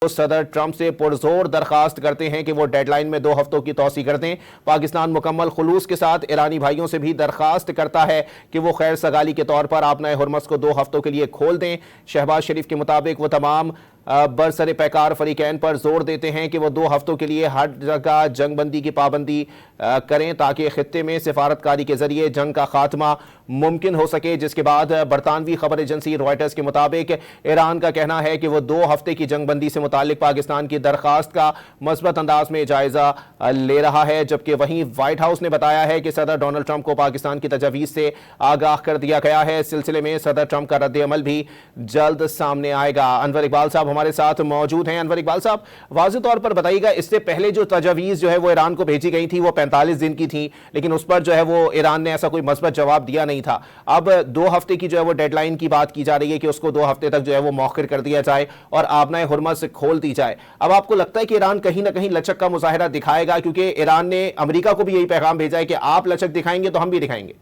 सदर ट्रंप से पुरजोर दरखास्त करते हैं कि वो डेडलाइन में 2 हफ्तों की तौसी कर दें। पाकिस्तान मुकम्मल खुलूस के साथ ईरानी भाइयों से भी दरखास्त करता है कि वो खैर सगाली के तौर पर आपना हुर्मस को 2 हफ्तों के लिए खोल दें। शहबाज शरीफ के मुताबिक वो तमाम बरसरे पैकार फरीकैन पर जोर देते हैं कि वो 2 हफ्तों के लिए हर जगह जंग बंदी की पाबंदी करें ताकि खित्ते में सिफारतकारी के जरिए जंग का खात्मा मुमकिन हो सके। जिसके बाद बरतानवी खबर एजेंसी रॉयटर्स के मुताबिक ईरान का कहना है कि वो 2 हफ्ते की जंग बंदी से मुतालिक पाकिस्तान की दरखास्त का मस्बत अंदाज में जायजा ले रहा है, जबकि वहीं व्हाइट हाउस ने बताया है कि सदर डोनाल्ड ट्रंप को पाकिस्तान की तजवीज़ से आगाह कर दिया गया है। इस सिलसिले में सदर ट्रंप का रद्द अमल भी जल्द सामने आएगा। अनवर इकबाल साहब हमारे साथ मौजूद हैं। अनवर इकबाल साहब, वाज़ेह तौर पर बताइएगा, इससे पहले जो तजवीज़ जो है वो ईरान को भेजी गई थी वो 45 दिन की थी, लेकिन उस पर जो है वो ईरान ने ऐसा कोई मस्बत जवाब दिया नहीं था। अब 2 हफ्ते की जो है वो डेडलाइन की बात की जा रही है कि उसको 2 हफ्ते तक जो है वो मौखिर कर दिया जाए और आपना हुर्मस खोल दी जाए। अब आपको लगता है कि ईरान कहीं ना कहीं लचक का मुजाहिरा दिखाएगा, क्योंकि ईरान ने अमेरिका को भी यही पैगाम भेजा है कि आप लचक दिखाएंगे तो हम भी दिखाएंगे?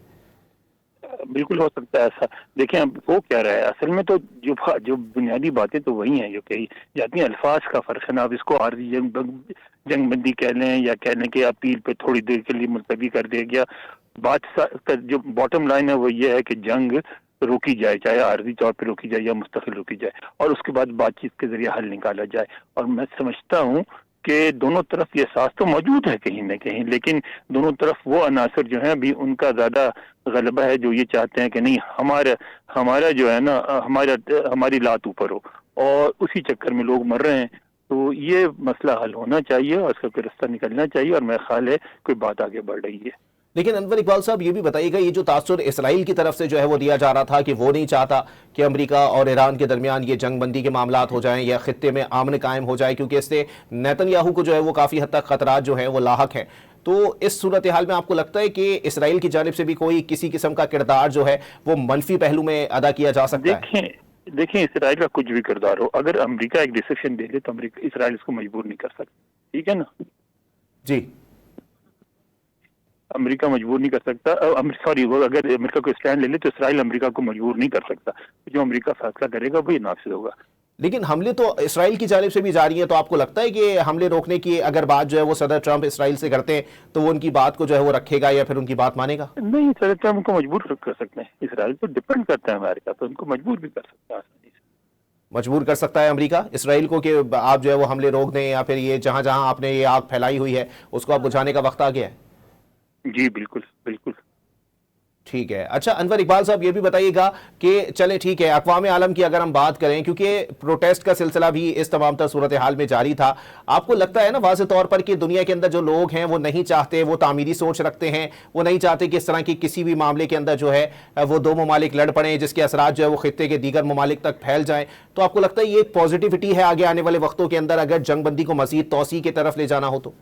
बिल्कुल हो सकता है ऐसा। देखें अब वो क्या रहा है, असल में तो जो बुनियादी बातें तो वही हैं जो कही जाती हैं। अल्फाज का फर्क है ना। अब इसको आर्जी जंग बंदी कह लें या कह लें कि अपील पे थोड़ी देर के लिए मुलतवी कर दिया गया, बात जो बॉटम लाइन है वो ये है कि जंग रोकी जाए, चाहे आर्जी तौर पर रोकी जाए या मुस्तकिल रोकी जाए, और उसके बाद बातचीत के जरिए हल निकाला जाए। और मैं समझता हूँ कि दोनों तरफ ये एहसास तो मौजूद है कहीं ना कहीं, लेकिन दोनों तरफ वो अनासर जो है अभी उनका ज्यादा गलबा है, जो ये चाहते हैं कि नहीं हमारा जो है ना हमारी लात ऊपर हो, और उसी चक्कर में लोग मर रहे हैं। तो ये मसला हल होना चाहिए और इसका कोई रास्ता निकलना चाहिए, और मेरा ख्याल है कोई बात आगे बढ़ रही है। लेकिन अनवर इकबाल साहब ये भी बताइएगा, ये जो तासुर इसराइल की तरफ से जो है वो दिया जा रहा था कि वो नहीं चाहता कि अमेरिका और ईरान के दरमियान ये जंग बंदी के मामलात हो जाएं या खित्ते में आमन कायम हो जाए, क्योंकि इससे नेतन्याहू को जो है वो काफ़ी हद तक खतरात जो है वो लाहक हैं। तो इस सूरत हाल में आपको लगता है कि इसराइल की जानिब से भी कोई किसी किस्म का किरदार जो है वो मनफी पहलू में अदा किया जा सकता है? देखें इसराइल का कुछ भी किरदार हो, अगर अमेरिका एक डिसीजन दे ले तो इसराइल इसको मजबूर नहीं कर सकता। ठीक है ना जी, अमेरिका मजबूर नहीं कर सकता। सॉरी, वो अगर अमेरिका को स्टैंड ले ले तो इसराइल अमेरिका को मजबूर नहीं कर सकता। जो अमेरिका फैसला करेगा वही नाफिज होगा। लेकिन हमले तो इसराइल की जानिब से भी जारी हैं, तो आपको लगता है कि हमले रोकने की अगर बात जो है वो सदर ट्रंप इसराइल से करते हैं तो वो उनकी बात को जो है वो रखेगा या फिर उनकी बात मानेगा? नहीं, सदर ट्रंप उनको मजबूर कर सकते हैं। इसराइल तो डिपेंड करता है अमेरिका, तो उनको मजबूर भी कर सकता है, आसानी से मजबूर कर सकता है अमेरिका इसराइल को कि आप जो है वो हमले रोक दें, या फिर ये जहां जहां आपने ये आग फैलाई हुई है उसको आप बुझाने का वक्त आ गया है? जी बिल्कुल बिल्कुल। ठीक है। अच्छा अनवर इकबाल साहब ये भी बताइएगा कि चले ठीक है, अक़वाम आलम की अगर हम बात करें, क्योंकि प्रोटेस्ट का सिलसिला भी इस तमाम तर सूरत हाल में जारी था, आपको लगता है ना वाज़ेह तौर पर कि दुनिया के अंदर जो लोग हैं वो नहीं चाहते, वो तामीरी सोच रखते हैं, वो नहीं चाहते कि इस तरह की किसी भी मामले के अंदर जो है वो 2 ममालिक लड़ पड़ें जिसके असरात जो है वो खित्ते के दीगर ममालिक तक फैल जाएं? तो आपको लगता है ये एक पॉजिटिविटी है आगे आने वाले वक्तों के अंदर अगर जंग बंदी को मज़ीद तौसी की तरफ ले जाना हो तो?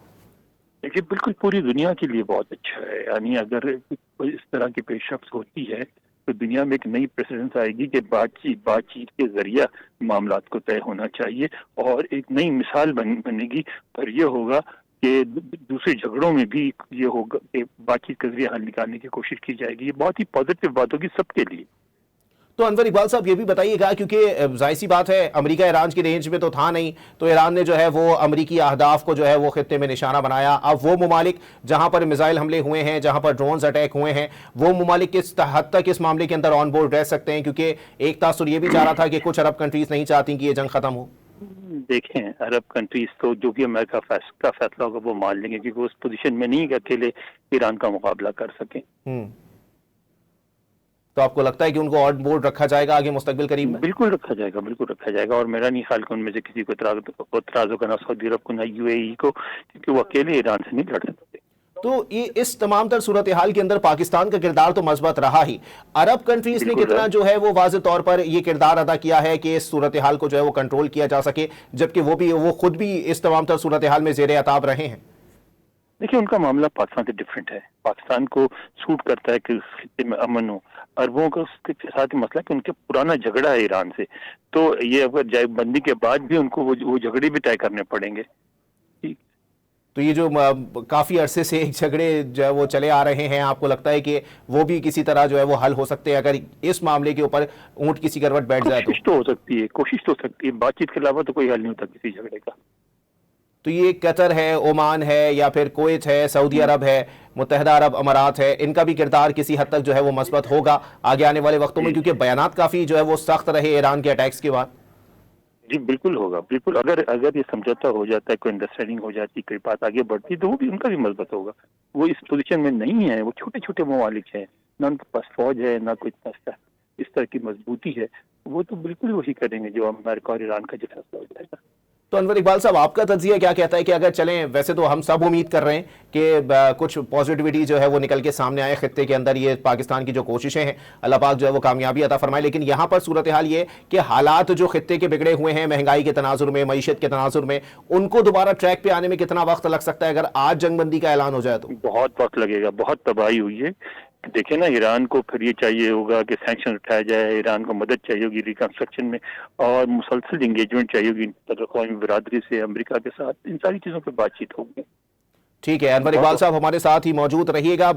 देखिए बिल्कुल पूरी दुनिया के लिए बहुत अच्छा है। यानी अगर इस तरह की पेशरफ्त होती है तो दुनिया में एक नई प्रेसिडेंस आएगी कि बातचीत के जरिए मामलात को तय होना चाहिए, और एक नई मिसाल बनेगी। पर यह होगा कि दूसरे झगड़ों में भी ये होगा कि बातचीत के जरिए हल निकालने की कोशिश की जाएगी। ये बहुत ही पॉजिटिव बात होगी सबके लिए। तो अनवर इकबाल साहब ये भी बताइएगा, क्योंकि जाहिर सी बात है अमेरिका ईरान की रेंज में तो था नहीं, तो ईरान ने जो है वो अमेरिकी अहदाफ को जो है वो खित्ते में निशाना बनाया। अब वो ममालिक जहां पर मिसाइल हमले हुए हैं, जहां पर ड्रोन्स अटैक हुए हैं, वो ममालिक किस हद तक इस मामले के अंदर ऑन बोर्ड रह सकते हैं? क्योंकि एक तासुर ये भी जा रहा था कि कुछ अरब कंट्रीज नहीं चाहती कि ये जंग खत्म हो। देखें अरब कंट्रीज तो जो भी अमेरिका का फैसला होगा वो मान लेंगे, क्योंकि उस पोजीशन में नहीं कि अकेले ईरान का मुकाबला कर सकें। तो आपको लगता है कि उनको ऑन बोर्ड रखा जाएगा आगे मुस्तकबिल करीब में? बिल्कुल रखा जाएगा, बिल्कुल रखा जाएगा। और मेरा नहीं ख्याल कि उनमें से किसी को इतराज होगा, ना सऊदी अरब को ना यूएई को, क्योंकि वो अकेले ईरान से नहीं लड़ सकते। तो ये इस तमाम तर सूरत हाल के अंदर पाकिस्तान का किरदार तो मजबूत रहा ही, अरब कंट्रीज ने कितना जो है वो वाज़ेह तौर पर ये किरदार अदा किया है कि इस सूरत हाल को जो है वो कंट्रोल किया जा सके, जबकि वो खुद भी इस तमाम तर सूरत हाल में ज़ेरे अताब रहे हैं? देखिए उनका मामला पाकिस्तान से डिफरेंट है। पाकिस्तान को सूट करता है कि उस खित्ते में अमन हो। अरबों का उसके साथ ही मसला कि उनके पुराना झगड़ा है ईरान से, तो ये अगर बंदी के बाद भी उनको वो झगड़े भी तय करने पड़ेंगे। تو یہ جو کافی عرصے سے ایک جھگڑے جو ہے وہ چلے آ رہے ہیں، آپ کو لگتا ہے کہ وہ بھی کسی طرح جو ہے وہ حل ہو سکتے ہیں اگر اس معاملے کے اوپر اونٹ کسی کروٹ بیٹھ جائے تو؟ کوشش تو ہو سکتی ہے، کوشش تو ہو سکتی ہے، بات چیت کے علاوہ تو کوئی حل نہیں ہوتا کسی جھگڑے کا۔ تو یہ قطر ہے، عمان ہے، یا پھر کویت ہے، سعودی عرب ہے، متحدہ عرب امارات ہے، ان کا بھی کردار کسی حد تک جو ہے وہ مثبت ہوگا آگے آنے والے وقتوں میں، کیونکہ بیانات کافی جو ہے وہ سخت رہے ایران کے اٹیکس کے بعد؟ جی بالکل ہوگا، بالکل، اگر یہ سمجھوتا ہو جاتا ہے، کوئی انڈرسٹینڈنگ ہو جاتی، کوئی بات آگے بڑھتی تو وہ بھی ان کا بھی مثبت ہوگا۔ وہ اس پوزیشن میں نہیں ہے، وہ چھوٹے چھوٹے ممالک ہیں، نہ ان کے پاس فوج ہے، نہ کوئی اس طرح کی مضبوطی ہے، وہ تو بالکل وہی کریں گے جو امریکہ اور ایران کا جو فیصلہ ہو جائے گا۔ تو انور اقبال صاحب، آپ کا تجزیہ کیا کہتا ہے کہ اگر چلیں، ویسے تو ہم سب امید کر رہے ہیں کہ کچھ پازیٹیوٹی جو ہے وہ نکل کے سامنے آئے خطے کے اندر، یہ پاکستان کی جو کوششیں ہیں اللہ پاک جو ہے وہ کامیابی عطا فرمائے، لیکن یہاں پر صورتحال یہ کہ حالات جو خطے کے بگڑے ہوئے ہیں مہنگائی کے تناظر میں، معیشت کے تناظر میں، ان کو دوبارہ ٹریک پہ آنے میں کتنا وقت لگ سکتا ہے اگر آج جنگ بندی کا اعلان ہو جائے تو؟ بہت وقت لگے گا، بہت تباہی ہوئی ہے۔ دیکھیں نا، ایران کو پھر یہ چاہیے ہوگا کہ سینکشن اٹھایا جائے، ایران کو مدد چاہیے ہوگی ریکنسٹرکشن میں، اور مسلسل انگیجمنٹ چاہیے ہوگی بین الاقوامی برادری سے، امریکہ کے ساتھ، ان ساری چیزوں پہ بات چیت ہوگی۔ ٹھیک ہے، انور اقبال صاحب ہمارے ساتھ ہی موجود رہیے گا۔